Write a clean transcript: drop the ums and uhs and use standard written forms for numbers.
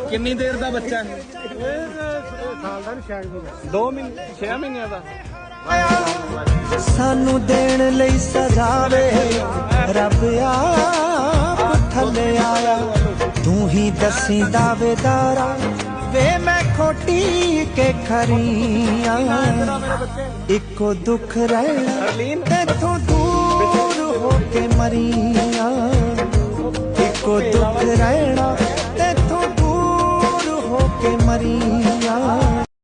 ਕਿੰਨੀ ਦੇਰ ਦਾ ਬੱਚਾ? ਸਾਲ ਦਾ ਨਹੀਂ 2 ਮਹੀਨੇ 6 ਮਹੀਨਿਆਂ ਦਾ। ਸਾਨੂੰ ਦੇਣ ਲਈ ਸਜਾਵੇ ਰੱਬ ਆਪ ਥੱਲੇ ਆਇਆ। ਤੂੰ ਹੀ ਦਸੀਂ ਦਾਵੇਦਾਰਾ ਵੇ ਮੈਂ ਖੋਟੀ ਕੇ ਖਰੀਆਂ। ਇੱਕੋ ਦੁੱਖ ਰਹਿਣਾ ਤੈਥੋਂ ਦੂਰ ਹੋ ਕੇ ਮਰੀ।